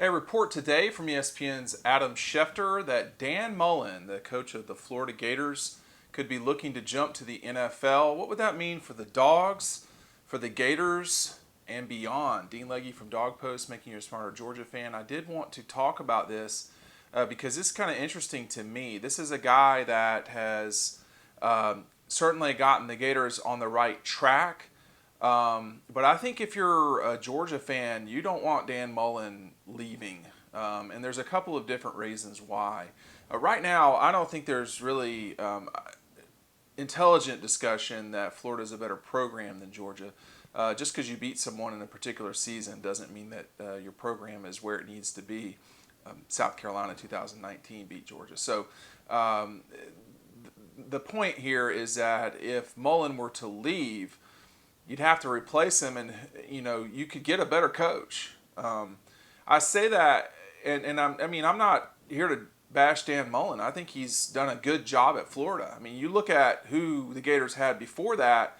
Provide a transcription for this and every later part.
A report today from ESPN's Adam Schefter that Dan Mullen, the coach of the Florida Gators, could be looking to jump to the NFL. What would that mean for the Dogs, for the Gators, and beyond? Dean Legge from Dog Post, making you a smarter Georgia fan. I did want to talk about this because it's kind of interesting to me. This is a guy that has certainly gotten the Gators on the right track. But I think if you're a Georgia fan, you don't want Dan Mullen leaving. And there's a couple of different reasons why. Right now, I don't think there's really intelligent discussion that Florida's a better program than Georgia. Just because you beat someone in a particular season doesn't mean that your program is where it needs to be. South Carolina 2019 beat Georgia. So the point here is that if Mullen were to leave, you'd have to replace him, and you could get a better coach. I say that, and I'm not here to bash Dan Mullen. I think he's done a good job at Florida. I mean, you look at who the Gators had before that.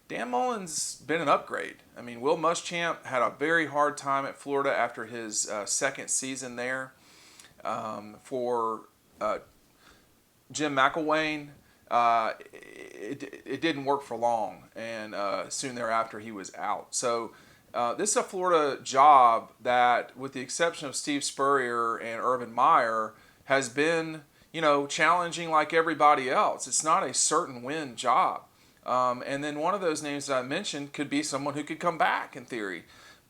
Dan Mullen's been an upgrade. I mean, Will Muschamp had a very hard time at Florida after his second season there. For Jim McElwain, it didn't work for long, and soon thereafter he was out. So this is a Florida job that, with the exception of Steve Spurrier and Urban Meyer, has been challenging like everybody else. It's not a certain win job. And then one of those names that I mentioned could be someone who could come back in theory,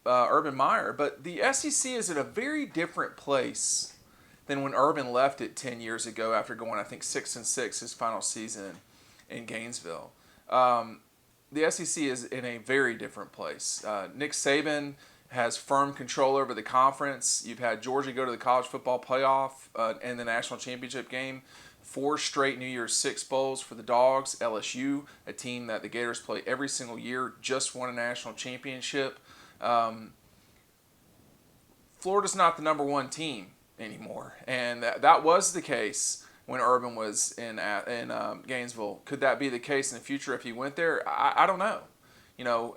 Urban Meyer. But the SEC is at a very different place than when Urban left it 10 years ago after going, I think, 6-6 his final season in Gainesville. The SEC is in a very different place. Nick Saban has firm control over the conference. You've had Georgia go to the college football playoff and the national championship game. 4 straight New Year's Six bowls for the Dogs. LSU, a team that the Gators play every single year, just won a national championship. Florida's not the number one team anymore, and that was the case when Urban was in Gainesville. Could that be the case in the future if he went there? I don't know.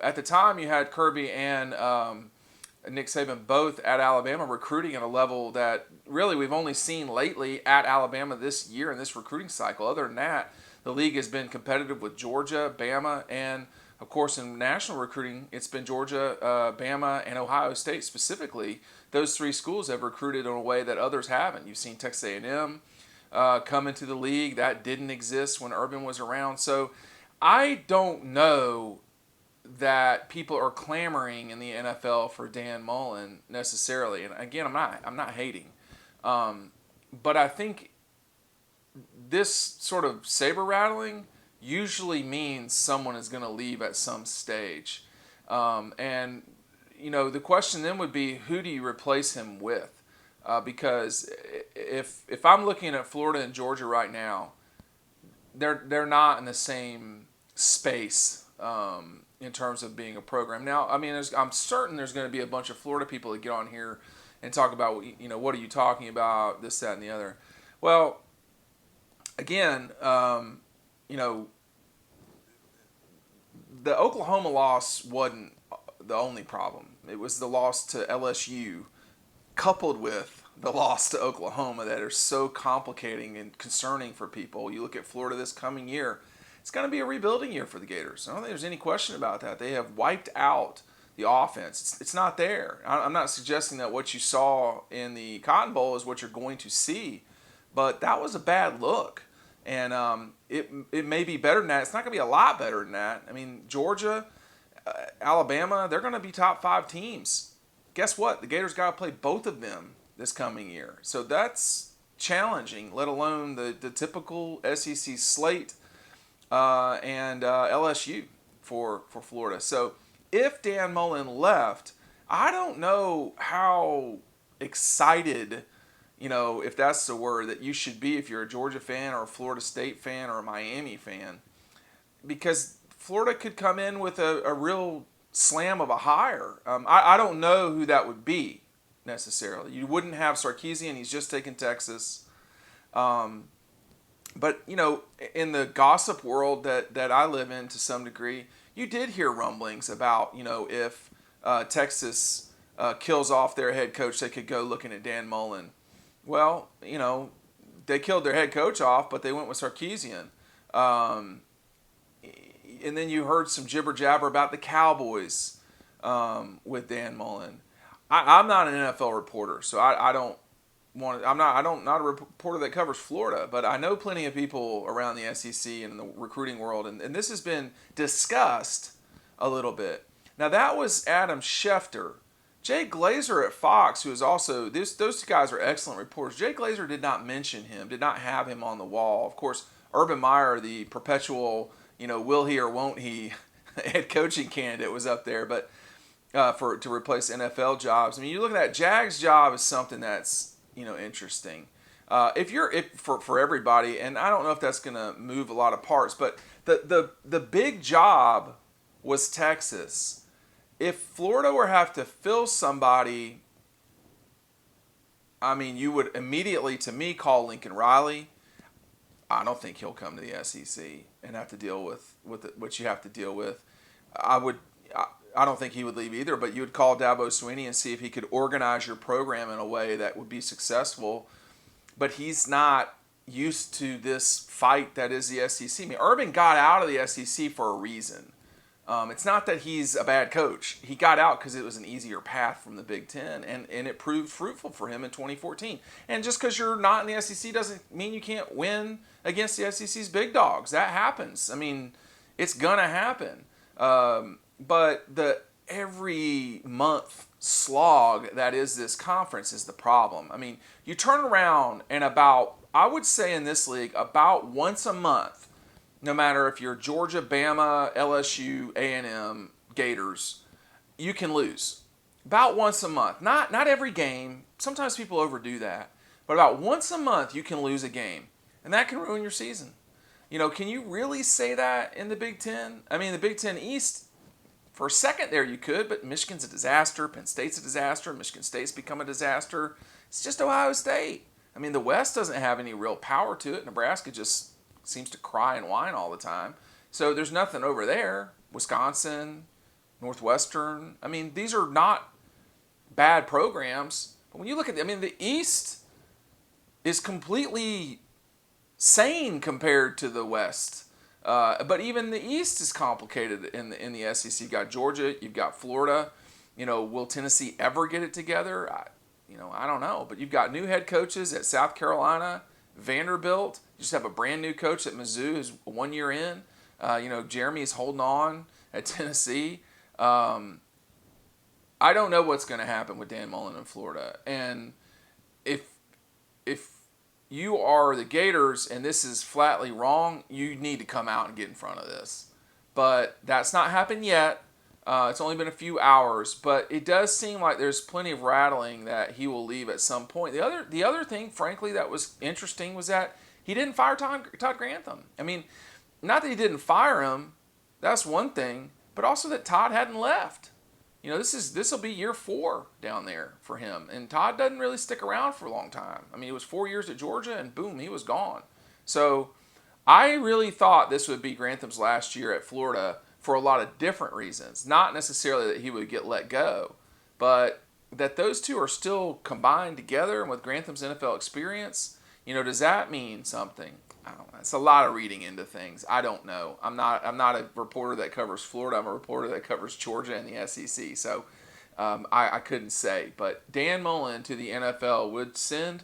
At the time you had Kirby and Nick Saban both at Alabama recruiting at a level that really we've only seen lately at Alabama this year in this recruiting cycle. Other than that, the league has been competitive with Georgia, Bama, and of course in national recruiting it's been Georgia, Bama, and Ohio State specifically. Those 3 schools have recruited in a way that others haven't. You've seen Texas A&M come into the league. That didn't exist when Urban was around. So I don't know that people are clamoring in the NFL for Dan Mullen necessarily. And again, I'm not hating. But I think this sort of saber rattling usually means someone is going to leave at some stage. And the question then would be, who do you replace him with? Because if I'm looking at Florida and Georgia right now, they're not in the same space in terms of being a program. Now, I mean, I'm certain there's going to be a bunch of Florida people that get on here and talk about, what are you talking about, this, that, and the other. Well, again, the Oklahoma loss wasn't the only problem. It was the loss to LSU coupled with the loss to Oklahoma that are so complicating and concerning for people. You look at Florida this coming year, it's going to be a rebuilding year for the Gators. I don't think there's any question about that. They have wiped out the offense. It's not there. I'm not suggesting that what you saw in the Cotton Bowl is what you're going to see, but that was a bad look. And it may be better than that. It's not going to be a lot better than that. I mean, Georgia, Alabama, they're going to be top 5 teams. Guess what? The Gators got to play both of them this coming year. So that's challenging, let alone the typical SEC slate and LSU for Florida. So if Dan Mullen left, I don't know how excited, if that's the word, that you should be if you're a Georgia fan or a Florida State fan or a Miami fan. Because Florida could come in with a real slam of a hire. I don't know who that would be necessarily. You wouldn't have Sarkisian. He's just taken Texas. But, in the gossip world that I live in to some degree, you did hear rumblings about, if Texas kills off their head coach, they could go looking at Dan Mullen. Well, they killed their head coach off, but they went with Sarkisian. And then you heard some jibber jabber about the Cowboys with Dan Mullen. I'm not an NFL reporter, so I don't want. I'm not a reporter that covers Florida, but I know plenty of people around the SEC and in the recruiting world, and this has been discussed a little bit. Now that was Adam Schefter. Jay Glazer at Fox, who is also, those two guys are excellent reporters. Jay Glazer did not mention him, did not have him on the wall. Of course, Urban Meyer, the perpetual, will he or won't he head coaching candidate, was up there, but to replace NFL jobs. I mean, you look at that Jags job is something that's interesting. For everybody, and I don't know if that's going to move a lot of parts, but the big job was Texas. If Florida were to have to fill somebody, I mean, you would immediately, to me, call Lincoln Riley. I don't think he'll come to the SEC and have to deal with what you have to deal with. I don't think he would leave either, but you would call Dabo Swinney and see if he could organize your program in a way that would be successful. But he's not used to this fight that is the SEC. I mean, Urban got out of the SEC for a reason. It's not that he's a bad coach. He got out because it was an easier path from the Big Ten, and it proved fruitful for him in 2014. And just because you're not in the SEC doesn't mean you can't win against the SEC's big dogs. That happens. I mean, it's going to happen. But the every month slog that is this conference is the problem. I mean, you turn around and I would say in this league, about once a month, no matter if you're Georgia, Bama, LSU, A&M, Gators, you can lose. About once a month. Not every game. Sometimes people overdo that. But about once a month, you can lose a game. And that can ruin your season. Can you really say that in the Big Ten? I mean, the Big Ten East, for a second there you could, but Michigan's a disaster. Penn State's a disaster. Michigan State's become a disaster. It's just Ohio State. I mean, the West doesn't have any real power to it. Nebraska just seems to cry and whine all the time. So there's nothing over there. Wisconsin, Northwestern. I mean, these are not bad programs. But when you look at the East is completely sane compared to the West. But even the East is complicated in the SEC. You've got Georgia. You've got Florida. Will Tennessee ever get it together? I don't know. But you've got new head coaches at South Carolina, Vanderbilt. You just have a brand new coach at Mizzou who's 1 year in. Jeremy is holding on at Tennessee. I don't know what's going to happen with Dan Mullen in Florida. And if you are the Gators and this is flatly wrong, you need to come out and get in front of this. But that's not happened yet. It's only been a few hours, but it does seem like there's plenty of rattling that he will leave at some point. The other thing, frankly, that was interesting was that he didn't fire Todd Grantham. I mean, not that he didn't fire him, that's one thing, but also that Todd hadn't left. This will be year 4 down there for him, and Todd doesn't really stick around for a long time. I mean, it was 4 years at Georgia, and boom, he was gone. So I really thought this would be Grantham's last year at Florida for a lot of different reasons. Not necessarily that he would get let go, but that those two are still combined together, and with Grantham's NFL experience, does that mean something? I don't know. It's a lot of reading into things. I don't know. I'm not a reporter that covers Florida. I'm a reporter that covers Georgia and the SEC. So I couldn't say. But Dan Mullen to the NFL would send,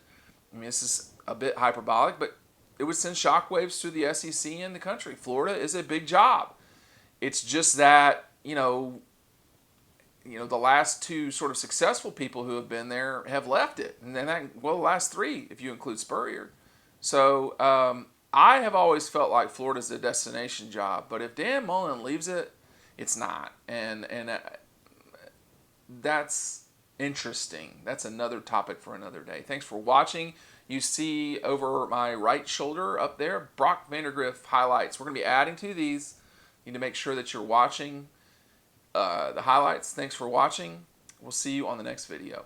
this is a bit hyperbolic, but it would send shockwaves through the SEC and the country. Florida is a big job. It's just that, the last 2 sort of successful people who have been there have left it. And then, the last 3, if you include Spurrier. So I have always felt like Florida's a destination job. But if Dan Mullen leaves it, it's not. And that's interesting. That's another topic for another day. Thanks for watching. You see over my right shoulder up there, Brock Vandergriff highlights. We're going to be adding to these. You need to make sure that you're watching the highlights. Thanks for watching. We'll see you on the next video.